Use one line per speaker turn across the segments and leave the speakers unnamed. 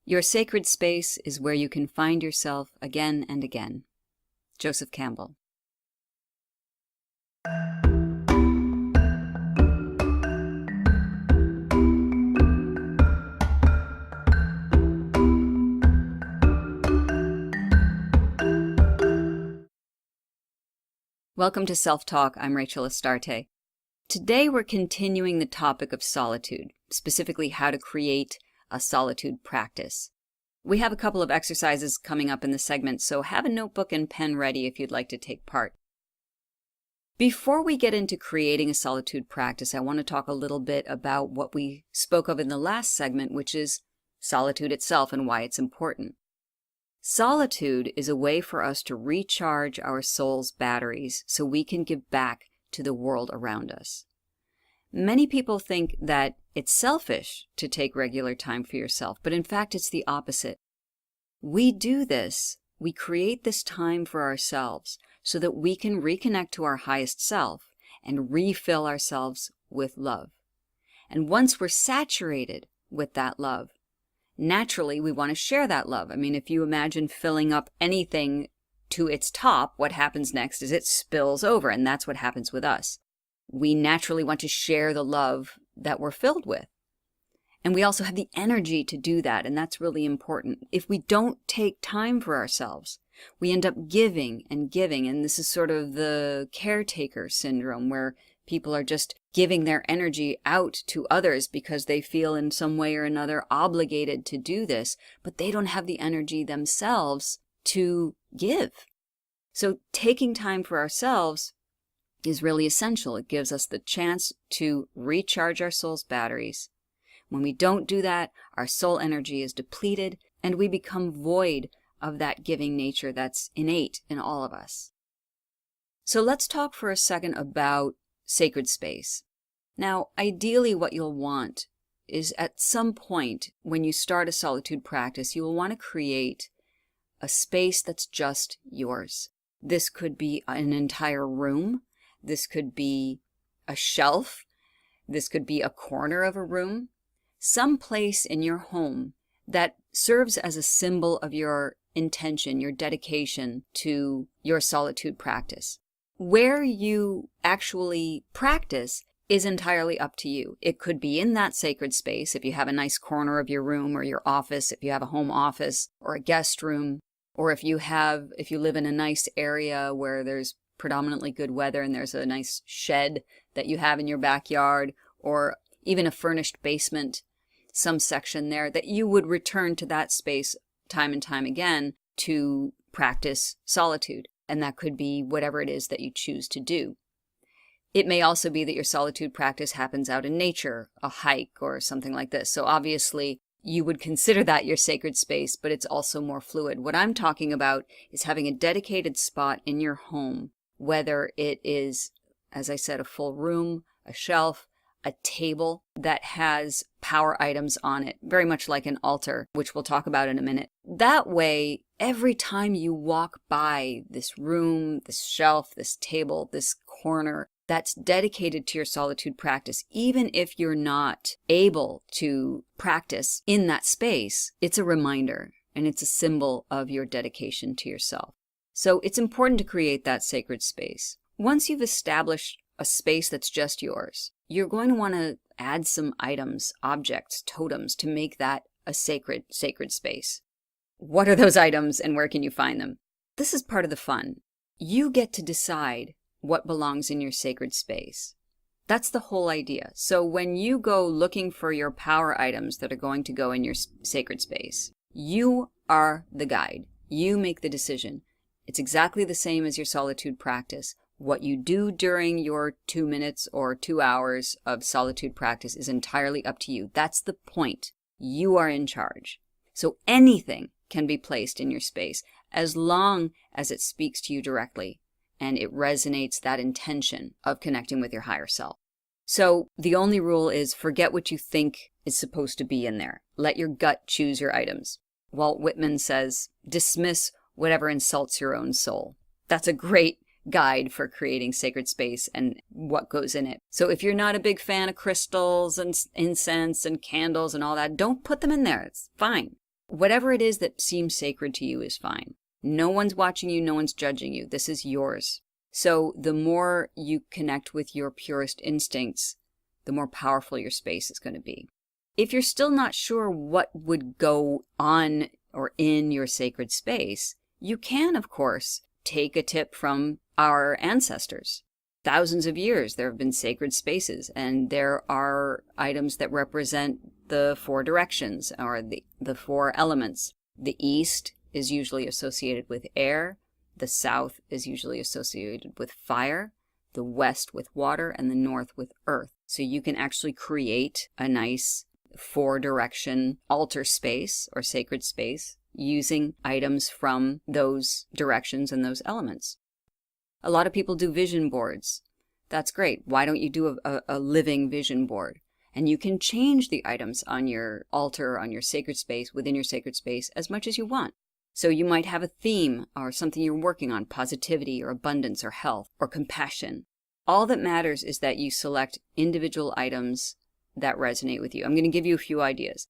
Your sacred space is where you can find yourself again and again. Joseph Campbell. Welcome to Self-Talk. I'm Rachel Astarte. Today we're continuing the topic of solitude, specifically how to create a solitude practice. We have a couple of exercises coming up in the segment, so have a notebook and pen ready if you'd like to take part. Before we get into creating a solitude practice, I want to talk a little bit about what we spoke of in the last segment, which is solitude itself and why it's important. Solitude is a way for us to recharge our soul's batteries so we can give back to the world around us. Many people think that it's selfish to take regular time for yourself, but in fact it's the opposite. We do this, we create this time for ourselves so that we can reconnect to our highest self and refill ourselves with love. And once we're saturated with that love, naturally we want to share that love. I mean, if you imagine filling up anything to its top, what happens next is it spills over, and that's what happens with us. We naturally want to share the love that we're filled with. And we also have the energy to do that, and that's really important. If we don't take time for ourselves, we end up giving, and this is sort of the caretaker syndrome, where people are just giving their energy out to others because they feel in some way or another obligated to do this, but they don't have the energy themselves to give. So taking time for ourselves is really essential. It gives us the chance to recharge our soul's batteries. When we don't do that, our soul energy is depleted and we become void of that giving nature that's innate in all of us. So let's talk for a second about sacred space. Now, ideally what you'll want is at some point when you start a solitude practice, you will want to create a space that's just yours. This could be an entire room. This could be a shelf. This could be a corner of a room. Some place in your home that serves as a symbol of your intention, your dedication to your solitude practice. Where you actually practice is entirely up to you. It could be in that sacred space, if you have a nice corner of your room or your office, if you have a home office or a guest room, or if you live in a nice area where there's predominantly good weather and there's a nice shed that you have in your backyard, or even a furnished basement, some section there, that you would return to that space time and time again to practice solitude. And that could be whatever it is that you choose to do. It may also be that your solitude practice happens out in nature, a hike or something like this. So obviously you would consider that your sacred space, but it's also more fluid. What I'm talking about is having a dedicated spot in your home, whether it is, as I said, a full room, a shelf, a table that has power items on it, very much like an altar, which we'll talk about in a minute. That way, every time you walk by this room, this shelf, this table, this corner that's dedicated to your solitude practice, even if you're not able to practice in that space, it's a reminder and it's a symbol of your dedication to yourself. So it's important to create that sacred space. Once you've established a space that's just yours, you're going to want to add some items, objects, totems to make that a sacred space. What are those items and where can you find them? This is part of the fun. You get to decide what belongs in your sacred space. That's the whole idea. So when you go looking for your power items that are going to go in your sacred space, you are the guide. You make the decision. It's exactly the same as your solitude practice. What you do during your 2 minutes or 2 hours of solitude practice is entirely up to you. That's the point. You are in charge. So anything can be placed in your space as long as it speaks to you directly and it resonates that intention of connecting with your higher self. So the only rule is forget what you think is supposed to be in there. Let your gut choose your items. Walt Whitman says, dismiss whatever insults your own soul. That's a great guide for creating sacred space and what goes in it. So if you're not a big fan of crystals and incense and candles and all that, don't put them in there. It's fine. Whatever it is that seems sacred to you is fine. No one's watching you, no one's judging you. This is yours. So the more you connect with your purest instincts, the more powerful your space is going to be. If you're still not sure what would go on or in your sacred space, you can, of course, take a tip from our ancestors. Thousands of years there have been sacred spaces, and there are items that represent the 4 directions, or the 4 elements. The east is usually associated with air, the south is usually associated with fire, the west with water, and the north with earth. So you can actually create a nice 4-direction altar space or sacred space using items from those directions and those elements. A lot of people do vision boards. That's great. Why don't you do a living vision board? And you can change the items on your altar, on your sacred space, within your sacred space, as much as you want. So you might have a theme or something you're working on, positivity or abundance or health or compassion. All that matters is that you select individual items that resonate with you. I'm going to give you a few ideas.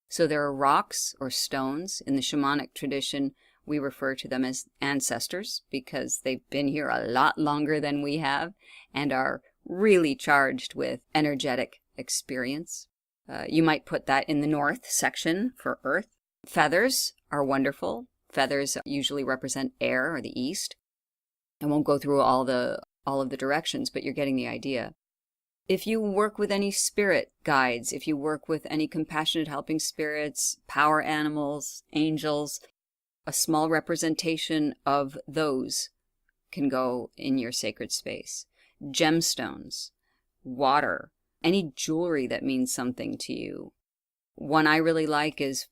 So there are rocks or stones. In the shamanic tradition, we refer to them as ancestors because they've been here a lot longer than we have and are really charged with energetic experience. You might put that in the north section for earth. Feathers are wonderful. Feathers usually represent air or the east. I won't go through all of the directions, but you're getting the idea. If you work with any spirit guides, if you work with any compassionate helping spirits, power animals, angels, a small representation of those can go in your sacred space. Gemstones, water, any jewelry that means something to you. One I really like is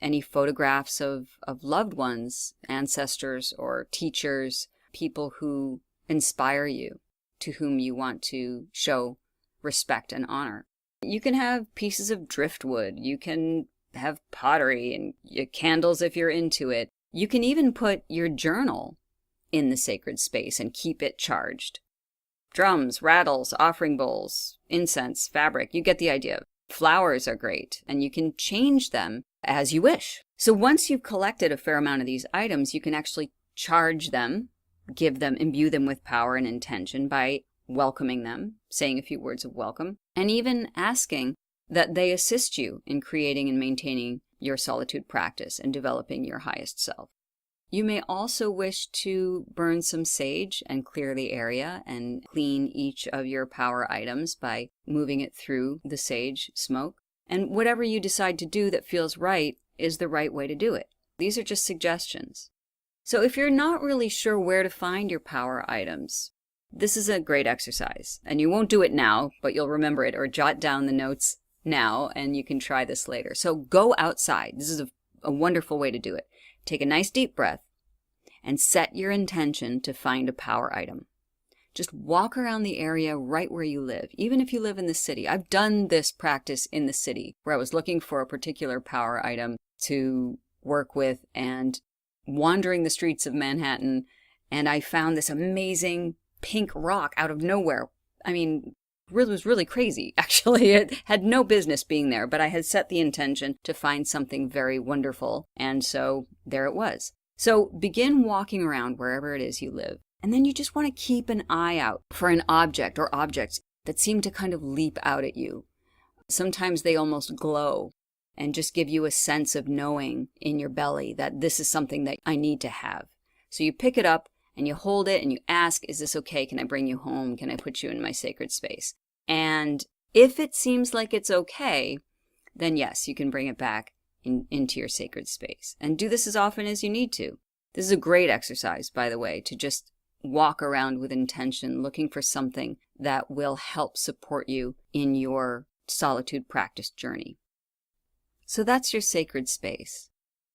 any photographs of loved ones, ancestors or teachers, people who inspire you, to whom you want to show respect and honor. You can have pieces of driftwood. You can have pottery and candles if you're into it. You can even put your journal in the sacred space and keep it charged. Drums, rattles, offering bowls, incense, fabric, you get the idea. Flowers are great, and you can change them as you wish. So once you've collected a fair amount of these items, you can actually charge them, imbue them with power and intention by welcoming them, saying a few words of welcome, and even asking that they assist you in creating and maintaining your solitude practice and developing your highest self. You may also wish to burn some sage and clear the area and clean each of your power items by moving it through the sage smoke. And whatever you decide to do that feels right is the right way to do it. These are just suggestions. So if you're not really sure where to find your power items, this is a great exercise. And you won't do it now, but you'll remember it or jot down the notes now, and you can try this later. So go outside. This is a wonderful way to do it. Take a nice deep breath and set your intention to find a power item. Just walk around the area right where you live, even if you live in the city. I've done this practice in the city where I was looking for a particular power item to work with and wandering the streets of Manhattan, and I found this amazing pink rock out of nowhere. I mean, it was really crazy, actually. It had no business being there, but I had set the intention to find something very wonderful, and so there it was. So begin walking around wherever it is you live, and then you just want to keep an eye out for an object or objects that seem to kind of leap out at you. Sometimes they almost glow and just give you a sense of knowing in your belly that this is something that I need to have. So you pick it up and you hold it and you ask, is this okay? Can I bring you home? Can I put you in my sacred space? And if it seems like it's okay, then yes, you can bring it back into your sacred space. And do this as often as you need to. This is a great exercise, by the way, to just walk around with intention, looking for something that will help support you in your solitude practice journey. So that's your sacred space.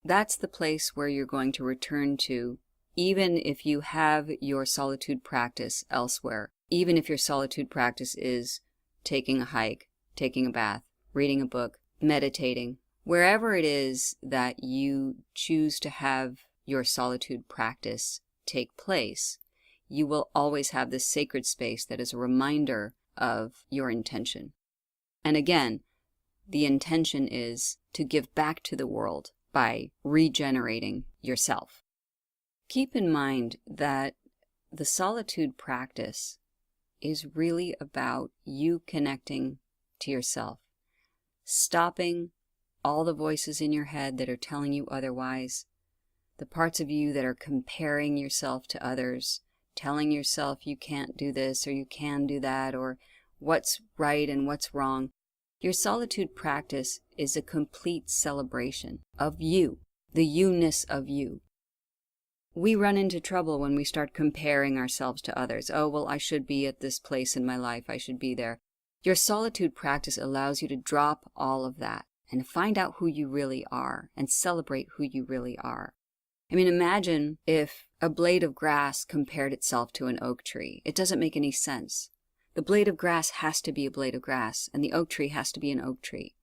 That's the place where you're going to return to, even if you have your solitude practice elsewhere. Even if your solitude practice is taking a hike, taking a bath, reading a book, meditating, wherever it is that you choose to have your solitude practice take place, you will always have this sacred space that is a reminder of your intention. And again, the intention is to give back to the world by regenerating yourself. Keep in mind that the solitude practice is really about you connecting to yourself, stopping all the voices in your head that are telling you otherwise, the parts of you that are comparing yourself to others, telling yourself you can't do this or you can do that, or what's right and what's wrong. Your solitude practice is a complete celebration of you, the you-ness of you. We run into trouble when we start comparing ourselves to others. Oh, well, I should be at this place in my life. I should be there. Your solitude practice allows you to drop all of that and find out who you really are and celebrate who you really are. I mean, imagine if a blade of grass compared itself to an oak tree. It doesn't make any sense. The blade of grass has to be a blade of grass, and the oak tree has to be an oak tree,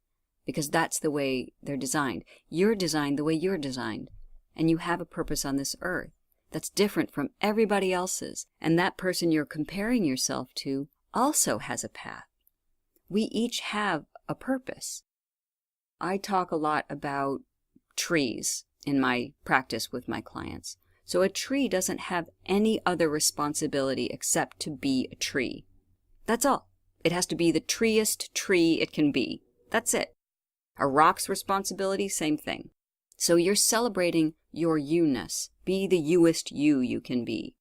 because that's the way they're designed. You're designed the way you're designed, and you have a purpose on this earth that's different from everybody else's, and that person you're comparing yourself to also has a path. We each have a purpose. I talk a lot about trees in my practice with my clients. So a tree doesn't have any other responsibility except to be a tree. That's all. It has to be the treest tree it can be. That's it. A rock's responsibility, same thing. So you're celebrating your you-ness. Be the youest you can be.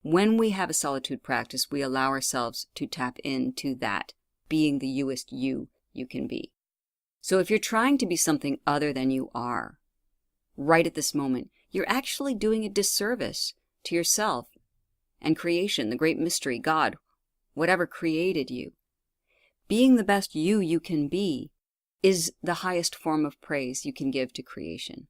When we have a solitude practice, we allow ourselves to tap into that, being the youest you can be. So if you're trying to be something other than you are, right at this moment, you're actually doing a disservice to yourself and creation, the great mystery, God, whatever created you. Being the best you can be is the highest form of praise you can give to creation.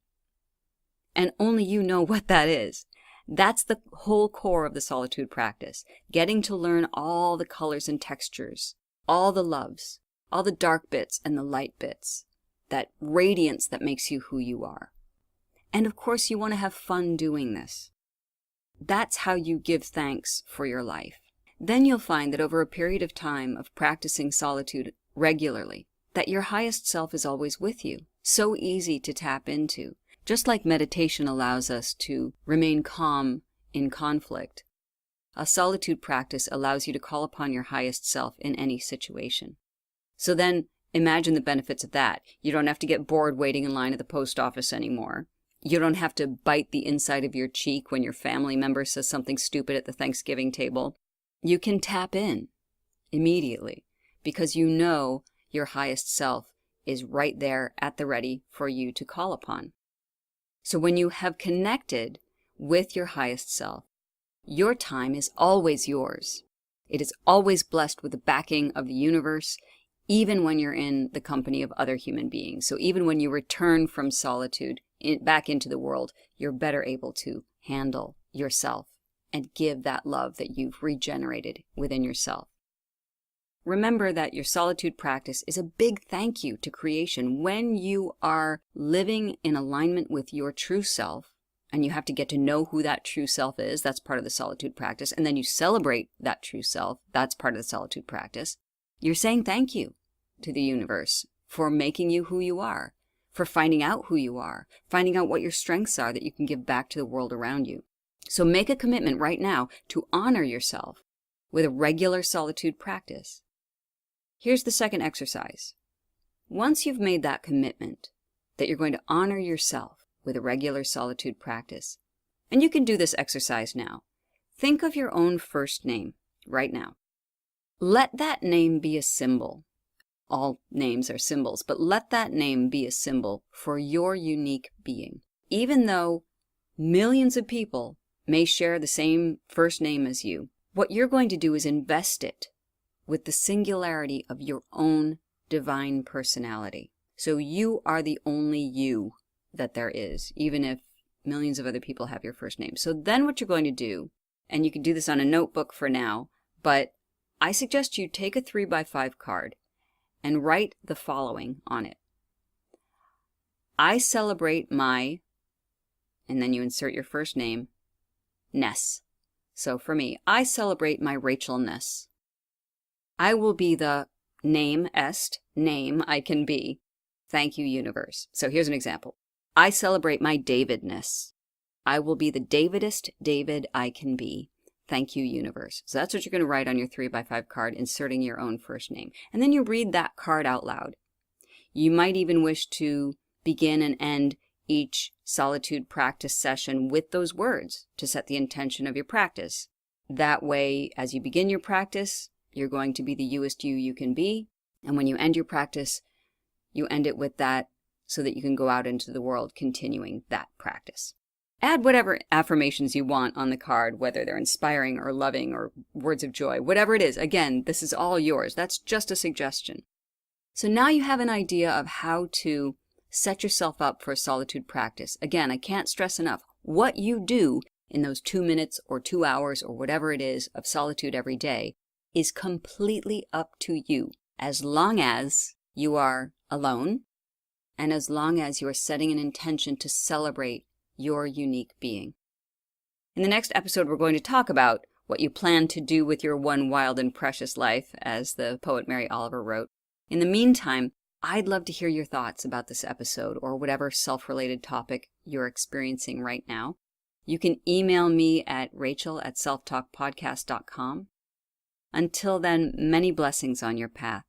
And only you know what that is. That's the whole core of the solitude practice, getting to learn all the colors and textures, all the loves, all the dark bits and the light bits, that radiance that makes you who you are. And of course, you want to have fun doing this. That's how you give thanks for your life. Then you'll find that over a period of time of practicing solitude regularly, that your highest self is always with you. So easy to tap into. Just like meditation allows us to remain calm in conflict, a solitude practice allows you to call upon your highest self in any situation. So then imagine the benefits of that. You don't have to get bored waiting in line at the post office anymore. You don't have to bite the inside of your cheek when your family member says something stupid at the Thanksgiving table. You can tap in immediately because you know your highest self is right there at the ready for you to call upon. So when you have connected with your highest self, your time is always yours. It is always blessed with the backing of the universe, even when you're in the company of other human beings. So even when you return from solitude back into the world, you're better able to handle yourself and give that love that you've regenerated within yourself. Remember that your solitude practice is a big thank you to creation. When you are living in alignment with your true self, and you have to get to know who that true self is, that's part of the solitude practice, and then you celebrate that true self, that's part of the solitude practice, you're saying thank you to the universe for making you who you are, for finding out who you are, finding out what your strengths are that you can give back to the world around you. So make a commitment right now to honor yourself with a regular solitude practice. Here's the second exercise. Once you've made that commitment that you're going to honor yourself with a regular solitude practice, and you can do this exercise now, think of your own first name right now. Let that name be a symbol. All names are symbols, but let that name be a symbol for your unique being. Even though millions of people may share the same first name as you, what you're going to do is invest it with the singularity of your own divine personality. So you are the only you that there is, even if millions of other people have your first name. So then what you're going to do, and you can do this on a notebook for now, but I suggest you take a 3x5 card and write the following on it. I celebrate my, and then you insert your first name, ness. So for me, I celebrate my Rachel-ness. I will be the name I can be. Thank you, universe. So here's an example. I celebrate my Davidness. I will be the Davidest David I can be. Thank you, universe. So that's what you're going to write on your 3x5 card, inserting your own first name. And then you read that card out loud. You might even wish to begin and end each solitude practice session with those words to set the intention of your practice. That way, as you begin your practice, you're going to be the youest you can be. And when you end your practice, you end it with that so that you can go out into the world continuing that practice. Add whatever affirmations you want on the card, whether they're inspiring or loving or words of joy, whatever it is. Again, this is all yours. That's just a suggestion. So now you have an idea of how to set yourself up for a solitude practice. Again, I can't stress enough, what you do in those 2 minutes or 2 hours or whatever it is of solitude every day is completely up to you, as long as you are alone and as long as you are setting an intention to celebrate your unique being. In the next episode, we're going to talk about what you plan to do with your one wild and precious life, as the poet Mary Oliver wrote. In the meantime, I'd love to hear your thoughts about this episode or whatever self-related topic you're experiencing right now. You can email me at rachel@selftalkpodcast.com. Until then, many blessings on your path.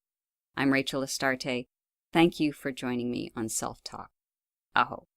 I'm Rachel Astarte. Thank you for joining me on Self Talk. Aho.